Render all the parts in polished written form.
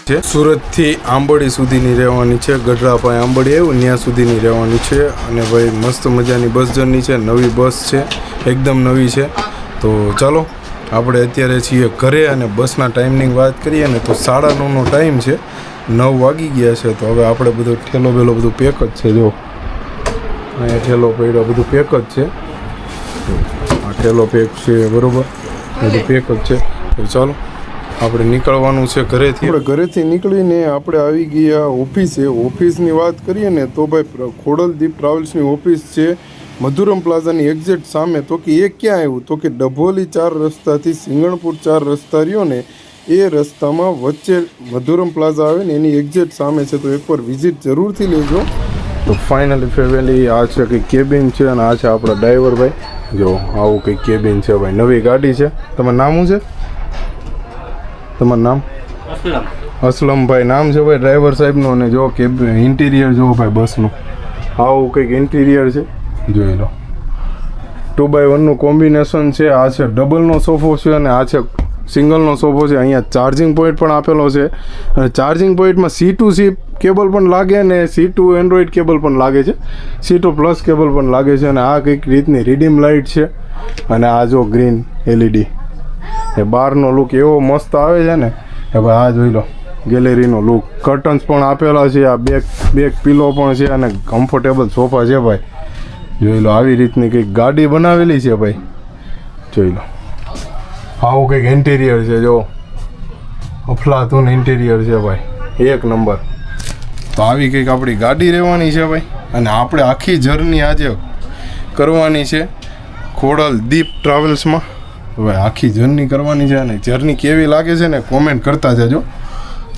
છે સુરતથી આંબોડી સુધીની રહેવાની છે. ગઢડા પાસે આંબોડી આવ્યું ત્યાં સુધીની રહેવાની છે. અને ભાઈ મસ્ત મજાની બસ જર્ની છે. નવી બસ છે, એકદમ નવી છે. તો ચાલો આપણે અત્યારે છીએ ઘરે અને બસના ટાઈમની વાત કરીએ ને તો 9:30નો ટાઈમ છે. 9 વાગી ગયા છે. તો હવે આપણે બધું ઠેલો બેલો બધું પેક જ છે. જો અહીંયા ઠેલો પડ્યો બધું પેક જ છે. આ ઠેલો પેક છે, બરાબર, બધું પેક જ છે. તો ચાલો આપણે નીકળવાનું છે ઘરેથી. આપણે ઘરેથી નીકળીને આપણે આવી ગયા ઓફિસે. ઓફિસની વાત કરીએ ને તો ભાઈ ખોડલદીપ ટ્રાવેલ્સની ઓફિસ છે મધુરમ પ્લાઝાની એક્ઝેક્ટ સામે. તો કે એ ક્યાં આવ્યું? તો કે ડભોલી 4 રસ્તાથી સિંગણપુર 4 રસ્તા રહ્યો ને એ રસ્તામાં વચ્ચે મધુરમ પ્લાઝા આવે ને એની એક્ઝેક્ટ સામે છે. તો એકવાર વિઝિટ જરૂરથી લેજો. તો ફાઇનલી ફેમિલી આ છે કંઈક કેબિન છે અને આ છે આપણા ડ્રાઈવર ભાઈ. જો આવું કંઈક કેબિન છે ભાઈ. નવી ગાડી છે. તમારું નામ શું છે? તમારું નામ? અસલમભાઈ નામ છે ભાઈ ડ્રાઈવર સાહેબનું. અને જો કેબિન ઇન્ટિરિયર જો ભાઈ બસનું આવું કંઈક ઇન્ટિરિયર છે, જોઈ લો. 2x1નું કોમ્બિનેશન છે. આ છે ડબલનો સોફો છે અને આ છે સિંગલનો સોફો છે. અહીંયા ચાર્જિંગ પોઈન્ટ પણ આપેલો છે અને ચાર્જિંગ પોઈન્ટમાં C2C કેબલ પણ લાગે અને C2 એન્ડ્રોઈડ કેબલ પણ લાગે છે. C2 પ્લસ કેબલ પણ લાગે છે. અને આ કંઈક રીતની રીડીમ લાઇટ છે. અને આ જો ગ્રીન LED એ બહારનો લુક એવો મસ્ત આવે છે ને કે ભાઈ આ જોઈ લો ગેલેરીનો લુક. કર્ટન્સ પણ આપેલા છે. આ બેક પિલો પણ છે અને કમ્ફર્ટેબલ સોફા છે ભાઈ. જોઈ લો આવી રીતની કંઈક ગાડી બનાવેલી છે ભાઈ. જોઈ લો આવું કંઈક ઇન્ટિરિયર છે. જો અફલાતુન ઇન્ટિરિયર છે ભાઈ, એક નંબર. તો આવી કંઈક આપણી ગાડી રહેવાની છે ભાઈ. અને આપણે આખી જર્ની આજે કરવાની છે ખોડલદીપ ટ્રાવેલ્સમાં. ભાઈ આખી જર્ની કરવાની છે અને જર્ની કેવી લાગે છે ને કોમેન્ટ કરતા જજો.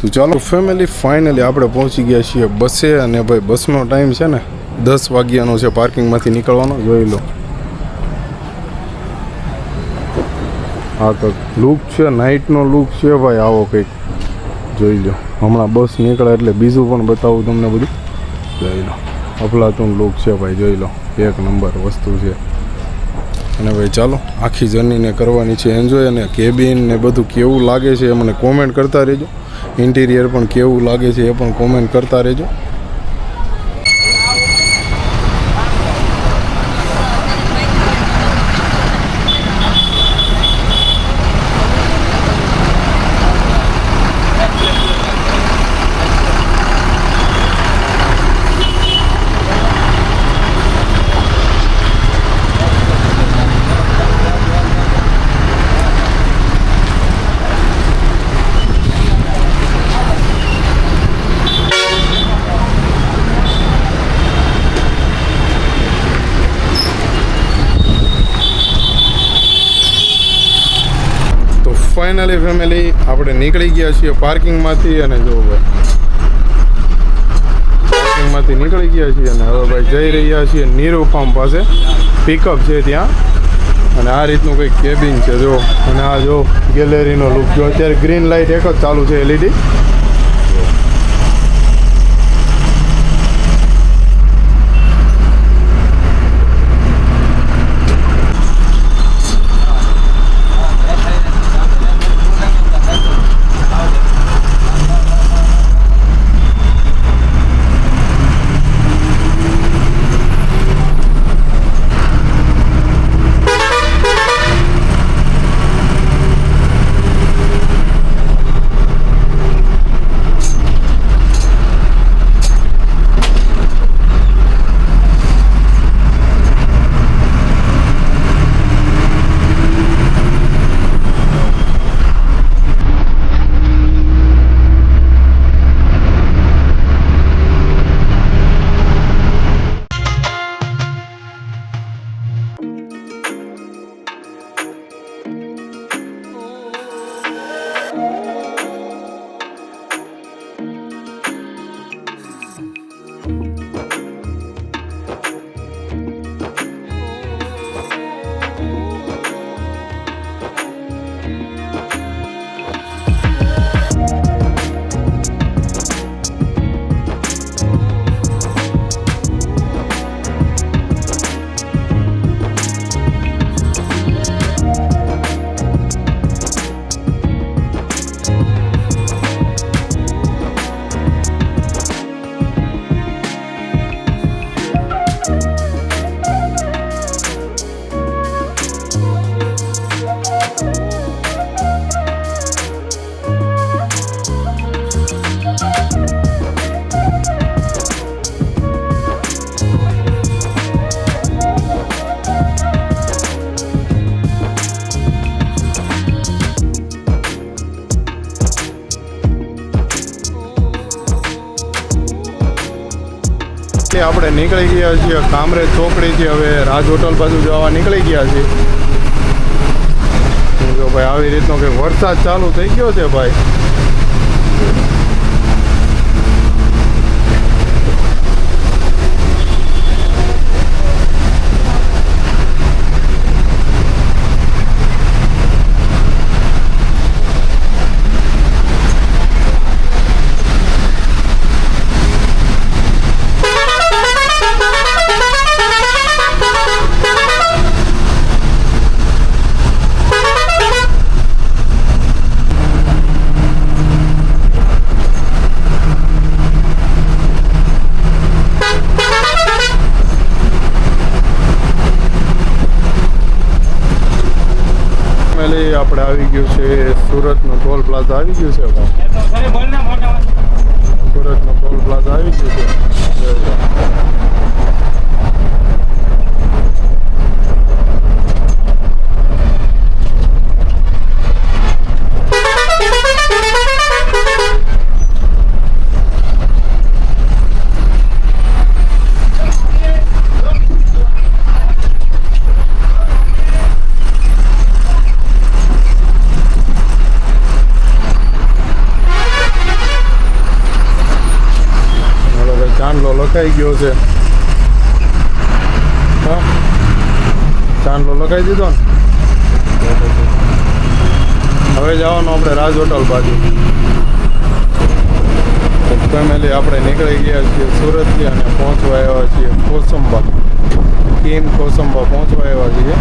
તો ચાલો ફેમિલી ફાઇનલી આપણે પહોંચી ગયા છીએ બસે. અને ભાઈ બસનો ટાઈમ છે ને 10 વાગ્યાનો છે. પાર્કિંગમાંથી નીકળવાનો જોઈ લો. હા તો લુક છે, નાઇટનો લુક છે ભાઈ આવો કંઈક જોઈ લો. હમણાં બસ નીકળે એટલે બીજું પણ બતાવું તમને બધું. જોઈ લો અફલાતુન લુક છે ભાઈ. જોઈ લો એક નંબર વસ્તુ છે. અને ભાઈ ચાલો આખી જર્નીને કરવાની છે એન્જોય. અને કેબિન ને બધું કેવું લાગે છે એ મને કોમેન્ટ કરતા રહેજો. ઇન્ટિરિયર પણ કેવું લાગે છે એ પણ કોમેન્ટ કરતા રહેજો. ફાઇનલી ફેમિલી આપણે નીકળી ગયા છીએ પાર્કિંગમાંથી. અને જો ભાઈ પાર્કિંગમાંથી નીકળી ગયા છીએ અને હવે ભાઈ જઈ રહ્યા છીએ નીરવ ફાર્મ પાસે. પિકઅપ છે ત્યાં. અને આ રીતનું કંઈક કેબિન છે જો. અને આ જો ગેલેરીનો લુક જો. અત્યારે ગ્રીન લાઇટ એક જ ચાલુ છે LED. ફેમિલી આપણે નીકળી ગયા છીએ કામરેજ ચોકડીથી, હવે રાજ હોટલ બાજુ જવા નીકળી ગયા છીએ. જો ભાઈ આવી રીતનો કે વરસાદ ચાલુ થઈ ગયો છે ભાઈ. આપણે આવી ગયું છે સુરતનું ટોલ પ્લાઝા આવી ગયું છે ભાઈ. સુરતનું ટોલ પ્લાઝા આવી ગયું છે. ચાંદલો લખાઈ ગયો છે. હા, ચાંદલો લખાઈ દીધો ને. હવે જવાનું આપણે રાજ હોટલ બાજુ. ફેમિલી આપણે નીકળી ગયા છીએ સુરતથી અને પહોંચવા આવ્યા છીએ કોસંબા. કોસંબા પહોંચવા આવ્યા છીએ.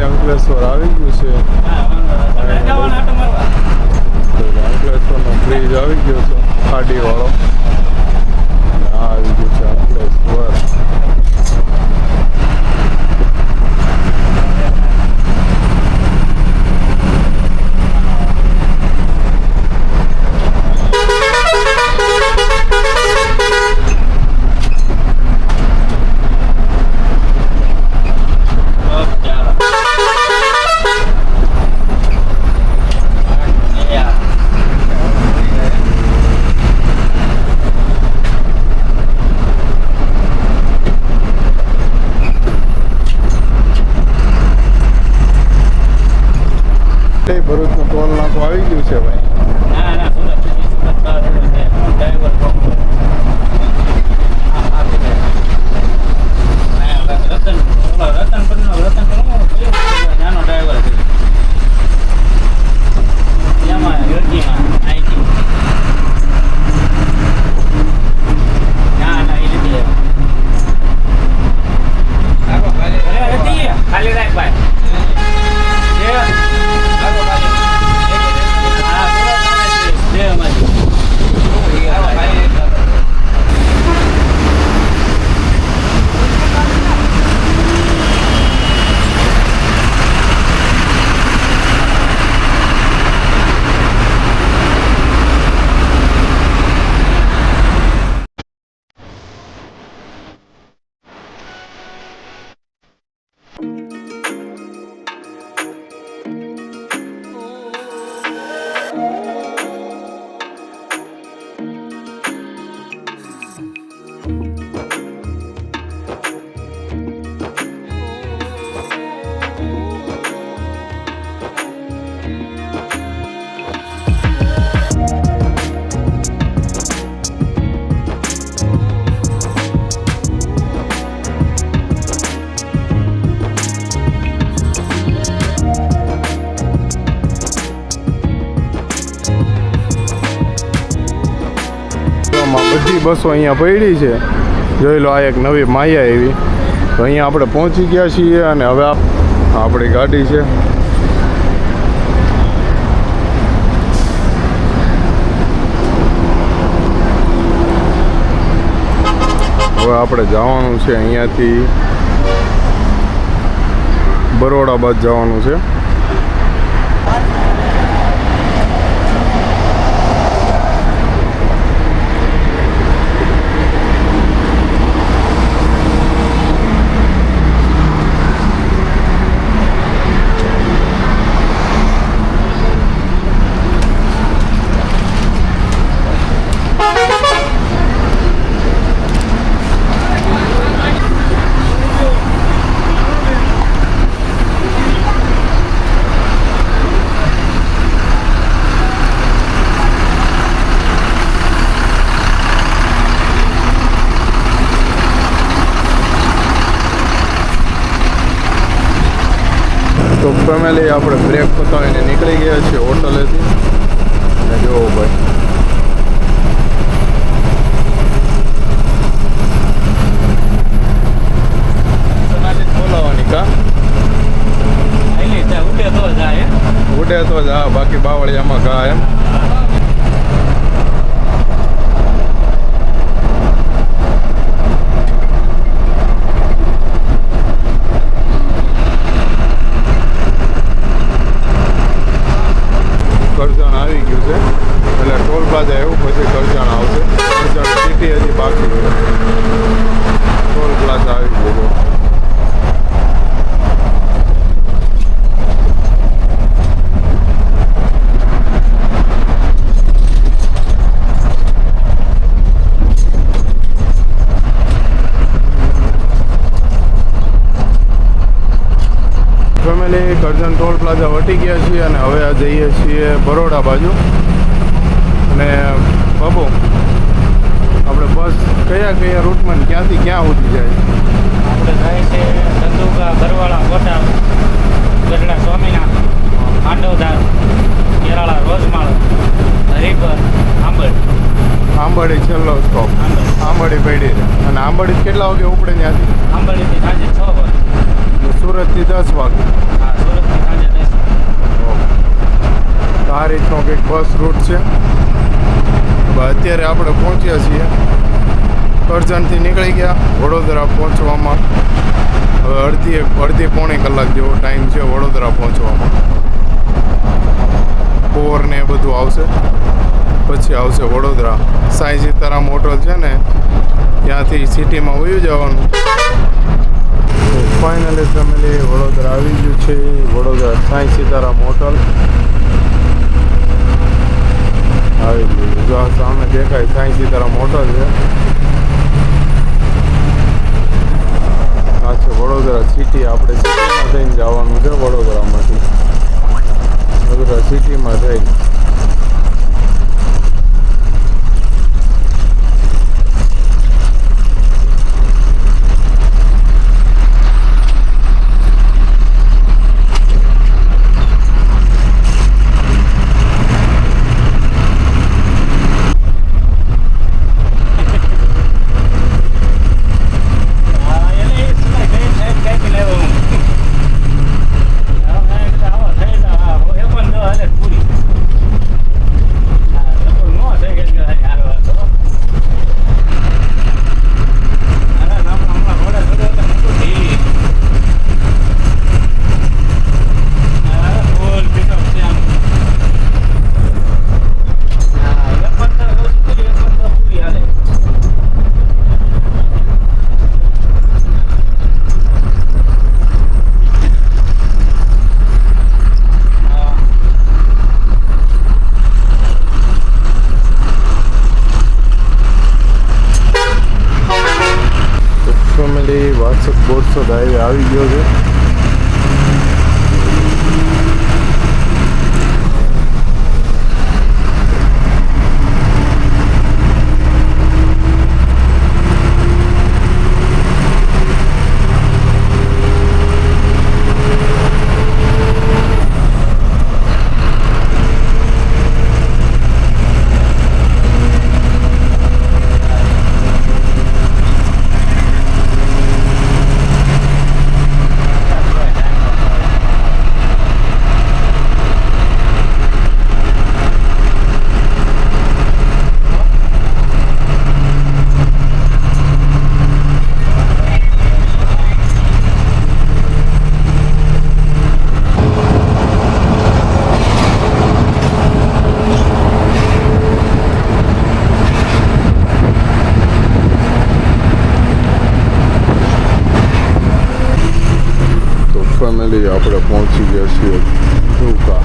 અંકલેશ્વર આવી ગયું છે. અંકલેશ્વરનો બ્રિજ આવી ગયો છે ખાડીવાળો. આ આવી ગયું છે અંકલેશ્વર. બધી બસો અહીંયા પડી છે. જોઈ લો, આ એક નવી માયા એવી. તો અહીંયા આપણે પહોંચી ગયા છીએ અને હવે આપણી ગાડી છે. હવે આપણે જવાનું છે અહીંયાથી બરોડા બાદ જવાનું છે. તો ફેમિલી આપણે બ્રેક પતાવીને નીકળી ગયા છીએ હોટલેથી. અને જુઓ ભાઈ, બોલાવાની કા ઉડે તો જ હા, બાકી બાવળિયામાં ઘા એમ. કરજણ આવી ગયું છે એટલે ટોલ પ્લાઝા એવું, પછી કરજણ આવશે. કરજણ સિટી હજી બાકી છે. ટોલ પ્લાઝા આવી ગયું છે. ફેમિલી કરજણ ટોલ પ્લાઝા વટી ગયા છીએ અને હવે આ જઈએ છીએ બરોડા બાજુ. અને બાબુ, આપણે બસ કયા રૂટમાં ક્યાંથી ક્યાં સુધી જાય? આપણે જાય છે ધંધુકા, બરવાળા, ગોટા, ગઢડા, સ્વામિનાથ, માંડવધાર, કેરાળા, રોજમાળ, હરિપર, આંબડી છેલ્લો સ્ટોપ. આંબડી પડી છે. અને આંબડી કેટલા વાગે ઉપડે ત્યાંથી? આંબડીથી સાંજે 6 વાગે. સુરતથી 10 વાગે. હા, સુરતથી સાંજે 10. તો આ રીતનો કંઈક બસ રૂટ છે. અત્યારે આપણે પહોંચ્યા છીએ, કરજણથી નીકળી ગયા. વડોદરા પહોંચવામાં હવે અડધી પોણી કલાક જેવો ટાઈમ છે વડોદરા પહોંચવામાં. પોર ને એ બધું આવશે, પછી આવશે વડોદરા. સાંઈ સીતારામ હોટલ છે ને, ત્યાંથી સિટીમાં વયું જવાનું. ફાઇનલી ફેમિલી વડોદરા આવી ગયું છે. વડોદરા સાંઈ સીતારામ હોટલ આવી ગયું. જો આ સામે દેખાય સાંઈ સીતારામ હોટલ છે. આ છે વડોદરા સિટી. આપણે સિટીમાં થઈને જવાનું છે. વડોદરામાંથી વડોદરા સિટીમાં થઈને. બોરસદ હાઈવે આવી ગયો છે. ફેમિલી આપણે પહોંચી ગયા છીએ ધંધુકા.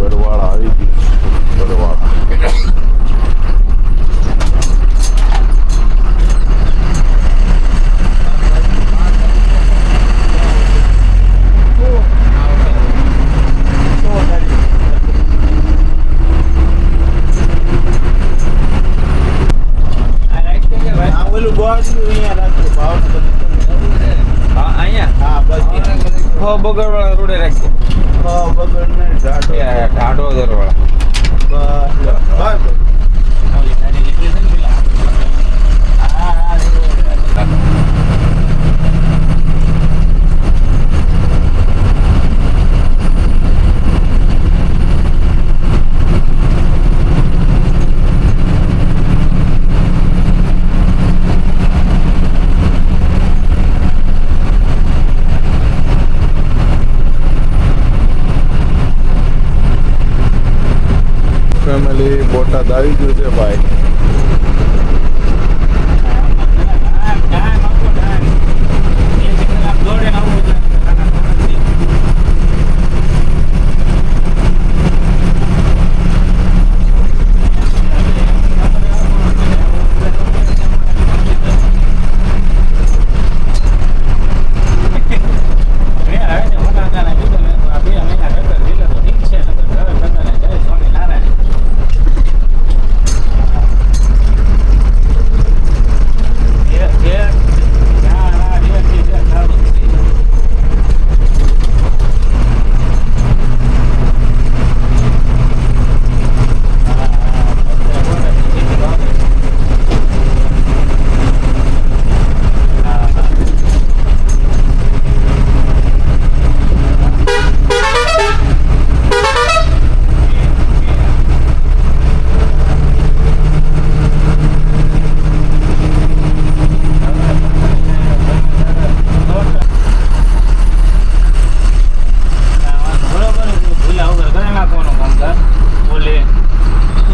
બરવાળા આવી ગઈ બરવાળા. ઓલું બોર્ડ અહીંયા રાખજો ભાવનગર. હા અહીંયા હા બસ બગડવાળા રોડે રાખજો. બગડ ને ઢાઢો ઢાઢો દરવાળા. બસ ફેમિલી બોટાદ આવી ગયું છે ભાઈ.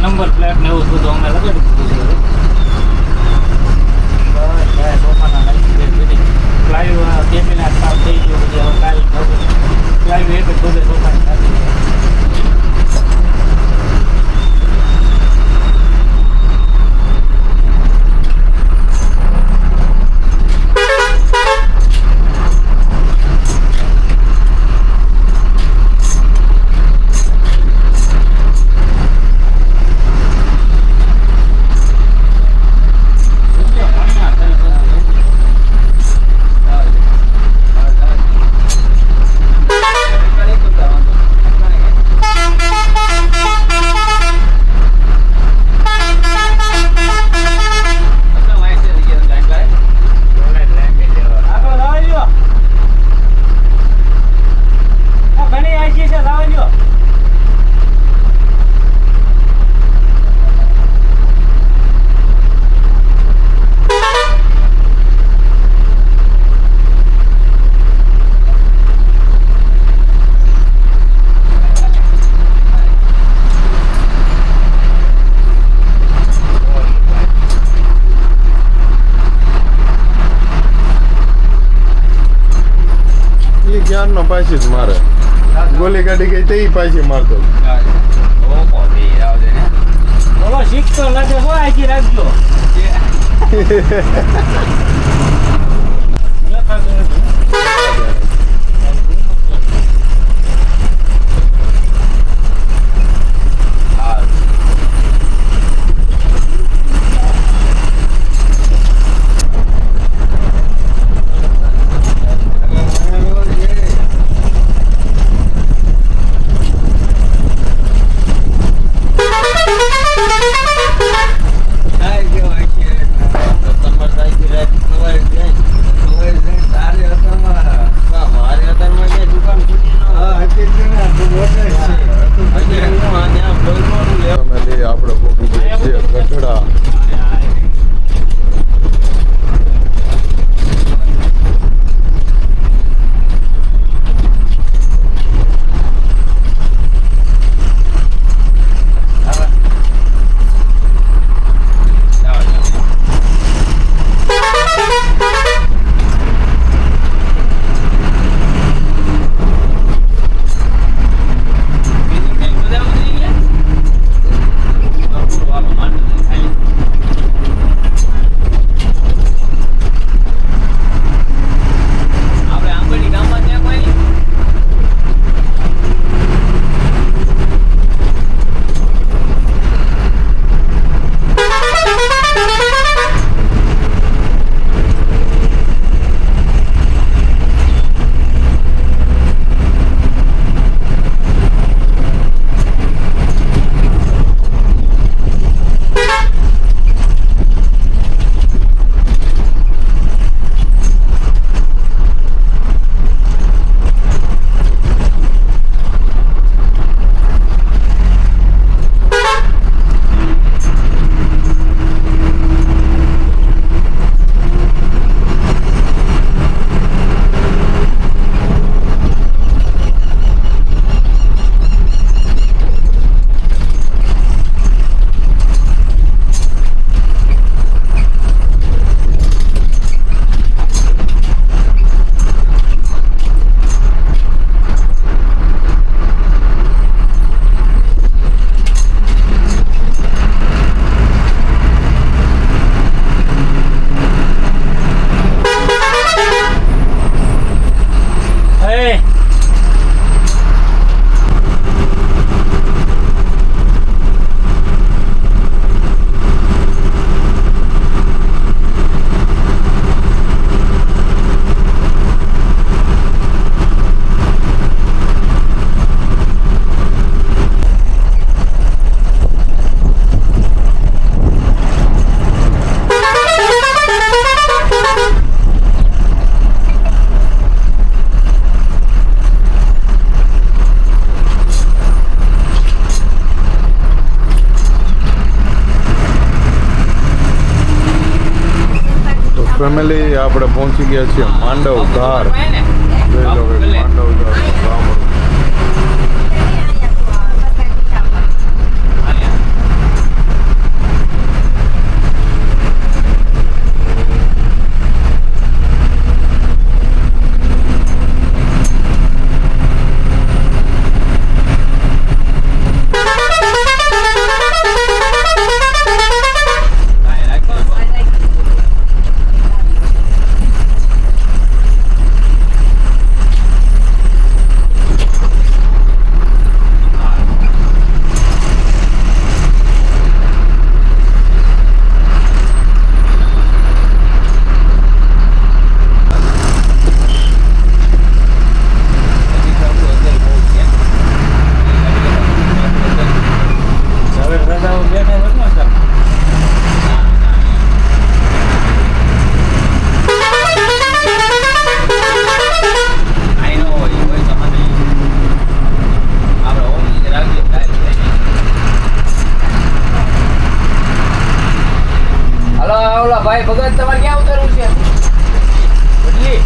નંબર પ્લેટ ને એવું બધું અમે લગાડી દીધું છે. લાઈવ કેબિનેટ સાફ થઈ ગયું બધું. હવે લાઈવ એક જ બધે સોફાની સાથે જ્ઞાનનો પાછી જ મારે. ગોલી કાઢી ગઈ તે પાછી મારતો. બોલો શીખતો લાગે હો આખી રાખજો. ફેમિલી આપણે પહોંચી ગયા છીએ માંડવ ધાર. જોઈ લો ભાઈ, માંડવ ધાર ગામડું. ભાઈ ભગત તમારે ક્યાં ઉતરવું છે? બદલી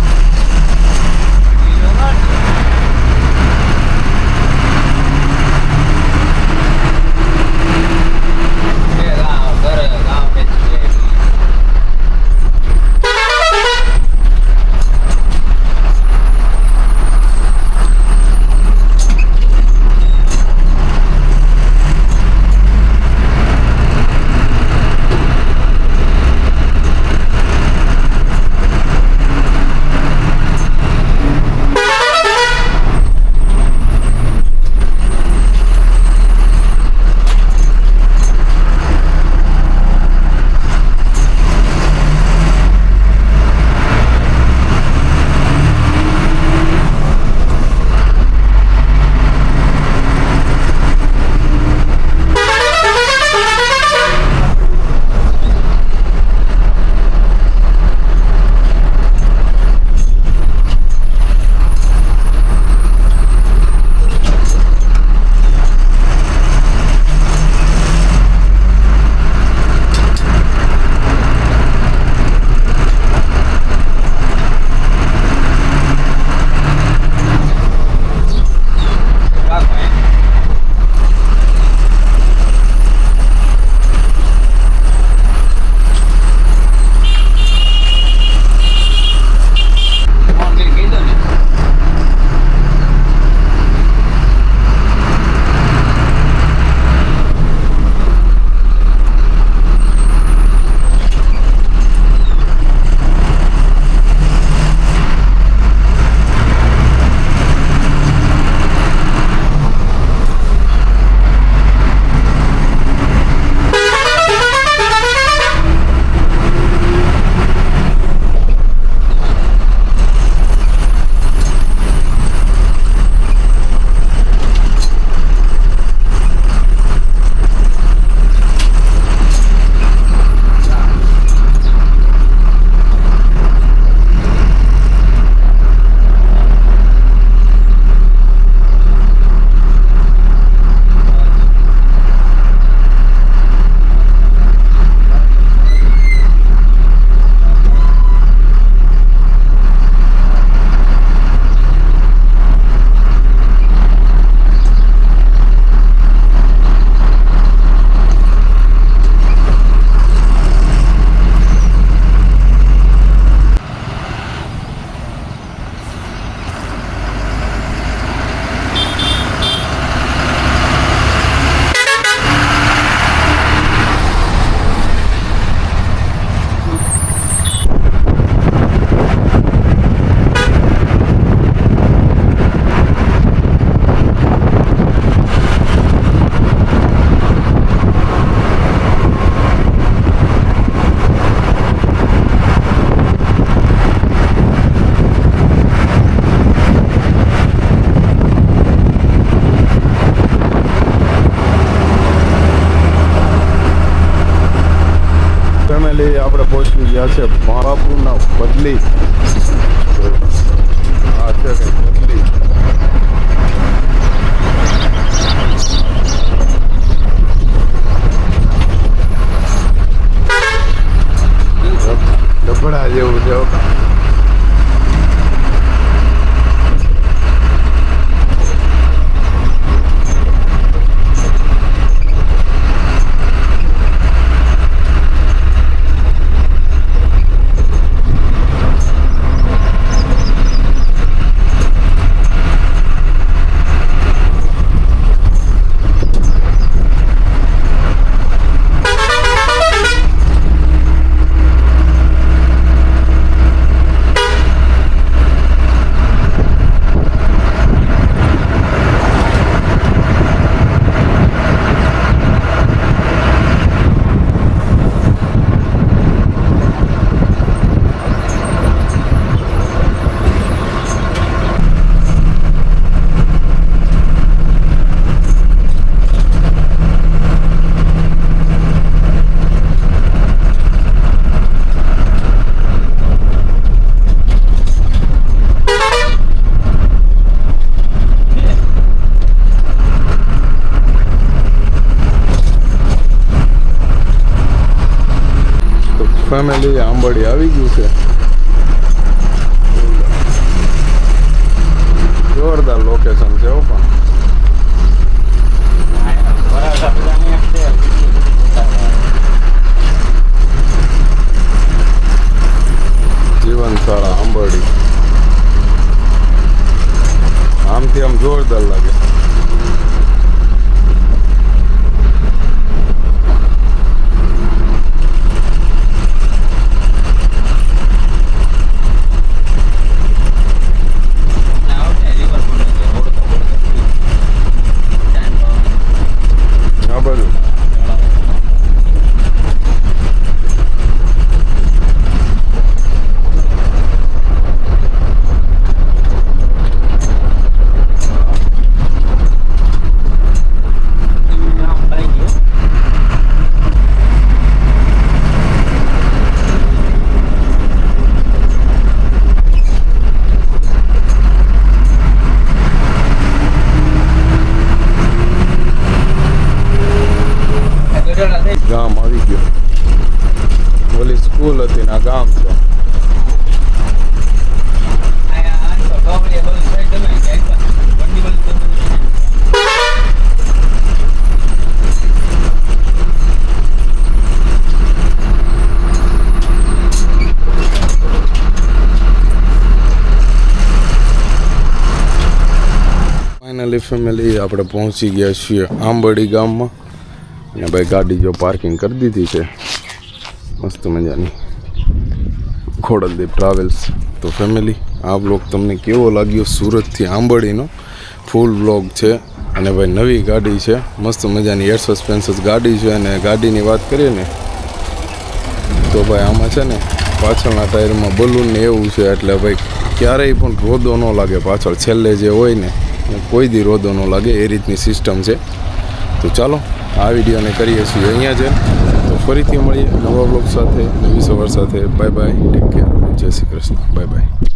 ફેમિલી આપણે પહોંચી ગયા છે મહાપુરના બદલી. આ છે કંઈ બદલી. રાજપડા જેવું છે હો કામ. ફેમિલી આંબડી આવી ગયું છે. જોરદાર લોકેશન છે પણ જીવનશાળા આંબડી આમથી આમ જોરદાર લાગે. ગામ આવી ગયું. ઓલી સ્કૂલ હતી ને આ ગામ છે. ફાઇનલી ફેમિલી આપણે પહોંચી ગયા છીએ આંબડી ગામમાં. અને ભાઈ ગાડી જો પાર્કિંગ કરી દીધી છે મસ્ત મજાની ખોડલદીપ ટ્રાવેલ્સ. તો ફેમિલી આ બ્લોગ તમને કેવો લાગ્યો? સુરતથી આંબડીનો ફૂલ બ્લોગ છે. અને ભાઈ નવી ગાડી છે, મસ્ત મજાની એર સસ્પેન્સસ ગાડી છે. અને ગાડીની વાત કરીએ ને તો ભાઈ આમાં છે ને પાછળના ટાયરમાં બલૂન ને એવું છે, એટલે ભાઈ ક્યારેય પણ રોદો ન લાગે પાછળ. છેલ્લે જે હોય ને કોઈ દી રોદો ન લાગે એ રીતની સિસ્ટમ છે. તો ચાલો આ વિડીયોને કરીએ છીએ અહીંયા છે. તો ફરીથી મળીએ નવા બ્લોગ સાથે, નવી સવાર સાથે. બાય બાય, ટેક કેર, જય શ્રી કૃષ્ણ, બાય બાય.